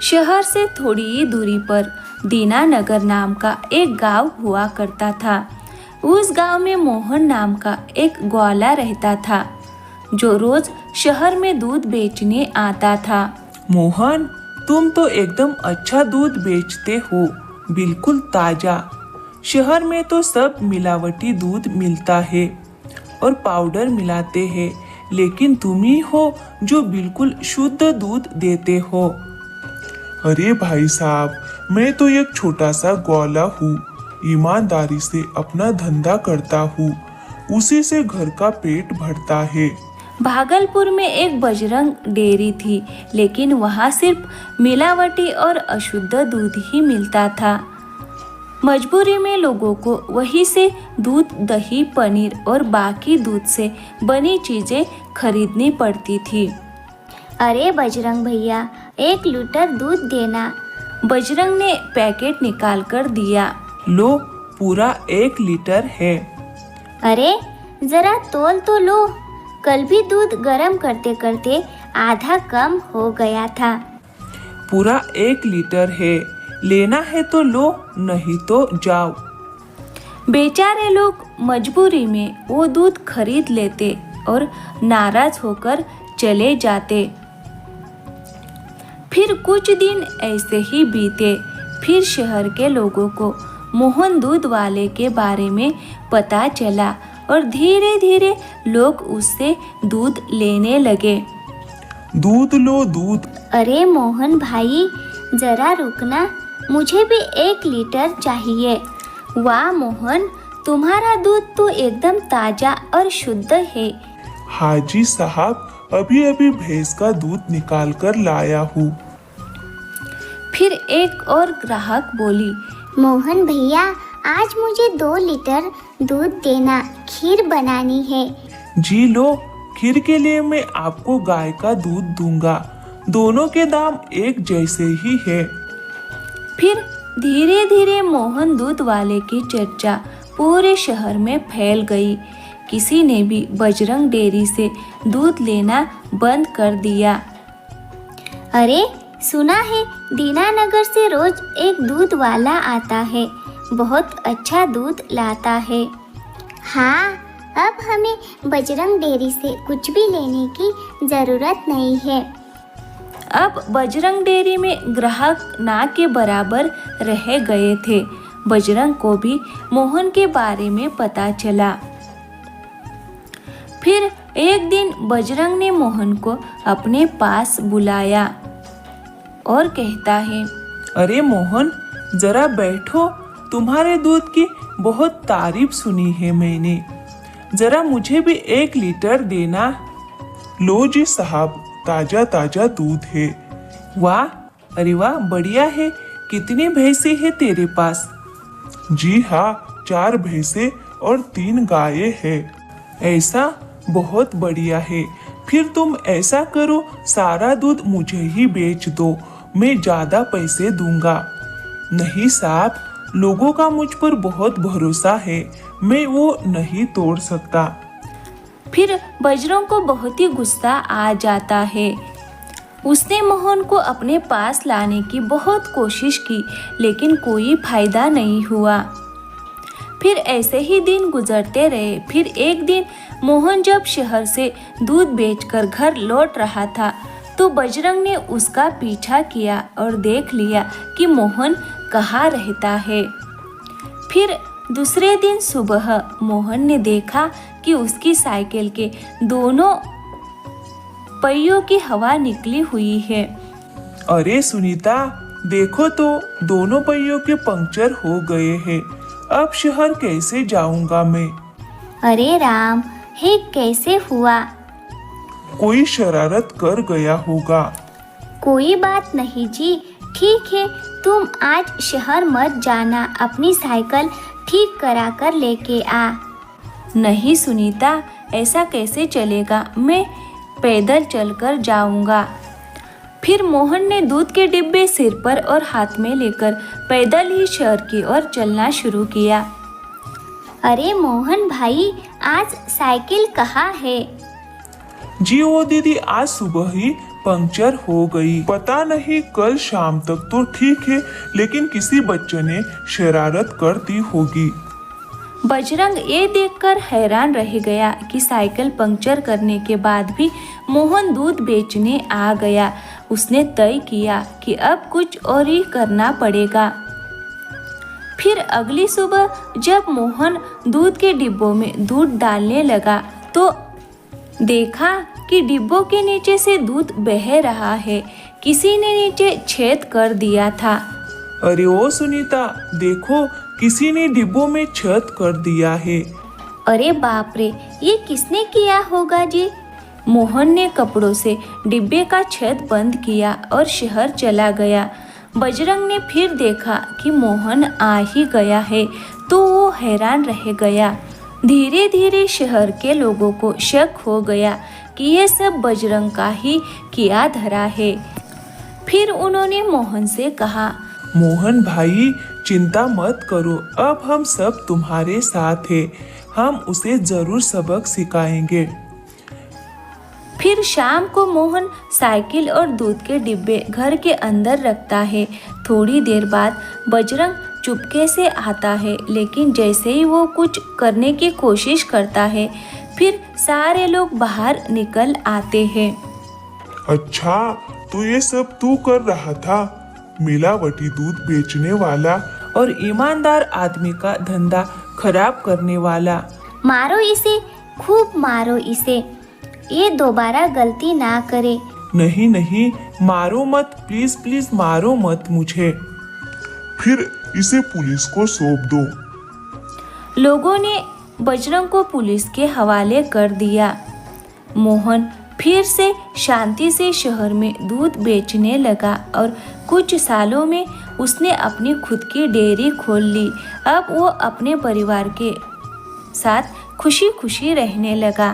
शहर से थोड़ी ही दूरी पर दीनानगर नाम का एक गांव हुआ करता था। उस गांव में मोहन नाम का एक ग्वाला रहता था, जो रोज शहर में दूध बेचने आता था। मोहन, तुम तो एकदम अच्छा दूध बेचते हो, बिल्कुल ताजा। शहर में तो सब मिलावटी दूध मिलता है और पाउडर मिलाते हैं, लेकिन तुम ही हो जो बिल्कुल शुद्ध दूध देते हो। अरे भाई साहब, मैं तो एक छोटा सा ग्वाला हूँ, ईमानदारी से अपना धंधा करता हूँ, उसी से घर का पेट भरता है। भागलपुर में एक बजरंग डेयरी थी, लेकिन वहाँ सिर्फ मिलावटी और अशुद्ध दूध ही मिलता था। मजबूरी में लोगों को वहीं से दूध, दही, पनीर और बाकी दूध से बनी चीजें खरीदनी पड़ती थी। अरे बजरंग भैया, 1 लीटर दूध देना। बजरंग ने पैकेट निकाल कर दिया। लो, पूरा 1 लीटर है। अरे जरा तौल तो लो, कल भी दूध गर्म करते करते आधा कम हो गया था। पूरा 1 लीटर है, लेना है तो लो, नहीं तो जाओ। बेचारे लोग मजबूरी में वो दूध खरीद लेते और नाराज होकर चले जाते। फिर कुछ दिन ऐसे ही बीते। फिर शहर के लोगों को मोहन दूध वाले के बारे में पता चला और धीरे धीरे लोग उससे दूध लेने लगे। दूध लो दूध। अरे मोहन भाई, जरा रुकना, मुझे भी 1 लीटर चाहिए। वाह मोहन, तुम्हारा दूध तो एकदम ताजा और शुद्ध है। हाजी साहब, अभी अभी भैंस का दूध निकाल कर लाया हूँ। फिर एक और ग्राहक बोली, मोहन भैया, आज मुझे 2 लीटर दूध देना, खीर बनानी है। जी लो, खीर के लिए मैं आपको गाय का दूध दूंगा, दोनों के दाम एक जैसे ही है। फिर धीरे धीरे मोहन दूध वाले की चर्चा पूरे शहर में फैल गई। किसी ने भी बजरंग डेयरी से दूध लेना बंद कर दिया। अरे सुना है, दीनानगर से रोज एक दूध वाला आता है, बहुत अच्छा दूध लाता है। हाँ, अब हमें बजरंग डेयरी से कुछ भी लेने की जरूरत नहीं है। अब बजरंग डेयरी में ग्राहक ना के बराबर रह गए थे। बजरंग को भी मोहन के बारे में पता चला। फिर एक दिन बजरंग ने मोहन को अपने पास बुलाया और कहता है, अरे मोहन, जरा बैठो, तुम्हारे दूध की बहुत तारीफ सुनी है मैंने, जरा मुझे भी 1 लीटर देना। लो जी साहब, ताजा ताजा दूध है। वाह, अरे वाह, बढ़िया है। कितनी भैंसे है तेरे पास? जी हाँ, 4 भैंसे और 3 गायें हैं। ऐसा, बहुत बढ़िया है। फिर तुम ऐसा करो, सारा दूध मुझे ही बेच दो, मैं ज्यादा पैसे दूंगा। नहीं साहब, लोगों का मुझ पर बहुत भरोसा है, मैं वो नहीं तोड़ सकता। फिर बजरंग को बहुत ही गुस्सा आ जाता है। उसने मोहन को अपने पास लाने की बहुत कोशिश की, लेकिन कोई फायदा नहीं हुआ। फिर ऐसे ही दिन गुजरते रहे। फिर एक दिन मोहन जब शहर से दूध बेचकर घर लौट रहा था, तो बजरंग ने उसका पीछा किया और देख लिया कि मोहन कहाँ रहता है। फिर दूसरे दिन सुबह मोहन ने देखा कि उसकी साइकिल के दोनों पहियों की हवा निकली हुई है। अरे सुनीता, देखो तो, दोनों पहियों के पंक्चर हो गए हैं। अब शहर कैसे जाऊंगा मैं? अरे राम, हे कैसे हुआ? कोई शरारत कर गया होगा। कोई बात नहीं जी, ठीक है, तुम आज शहर मत जाना, अपनी साइकिल ठीक करा कर लेके आ। नहीं सुनीता, ऐसा कैसे चलेगा, मैं पैदल चलकर जाऊंगा। फिर मोहन ने दूध के डिब्बे सिर पर और हाथ में लेकर पैदल ही शहर की ओर चलना शुरू किया। अरे मोहन भाई, आज साइकिल कहाँ है? जी वो दीदी आज सुबह ही पंक्चर हो गई। पता नहीं कल शाम तक तो ठीक है, लेकिन किसी बच्चे ने शरारत कर दी होगी। बजरंग ये देखकर हैरान रह गया कि साइकिल पंक्चर करने के बाद भी मोहन दूध बेचने आ गया। उसने तय किया कि अब कुछ और ही करना पड़ेगा। फिर अगली सुबह जब मोहन दूध के डिब्बों में दूध डालने लगा तो देखा कि डिब्बों के नीचे से दूध बह रहा है। किसी ने नीचे छेद कर दिया था। अरे ओ सुनीता, देखो किसी ने डिब्बों में छेद कर दिया है। अरे बाप रे, ये किसने किया होगा जी? मोहन ने कपड़ों से डिब्बे का छेद बंद किया और शहर चला गया। बजरंग ने फिर देखा कि मोहन आ ही गया है तो वो हैरान रह गया। धीरे धीरे शहर के लोगों को शक हो गया कि ये सब बजरंग का ही किया धरा है। फिर उन्होंने मोहन से कहा, मोहन भाई, चिंता मत करो, अब हम सब तुम्हारे साथ हैं। हम उसे जरूर सबक सिखाएंगे। फिर शाम को मोहन साइकिल और दूध के डिब्बे घर के अंदर रखता है। थोड़ी देर बाद बजरंग चुपके से आता है, लेकिन जैसे ही वो कुछ करने की कोशिश करता है, फिर सारे लोग बाहर निकल आते हैं। अच्छा, तो ये सब तू कर रहा था, मिलावटी दूध बेचने वाला। और ईमानदार आदमी का धंधा खराब करने वाला। मारो इसे, खूब मारो इसे, ये दोबारा गलती ना करे। नहीं नहीं, मारो मत, प्लीज प्लीज मारो मत मुझे। फिर इसे पुलिस को सौंप दो। लोगों ने बजरंग को पुलिस के हवाले कर दिया। मोहन फिर से शांति से शहर में दूध बेचने लगा और कुछ सालों में उसने अपनी खुद की डेयरी खोल ली। अब वो अपने परिवार के साथ खुशी खुशी रहने लगा।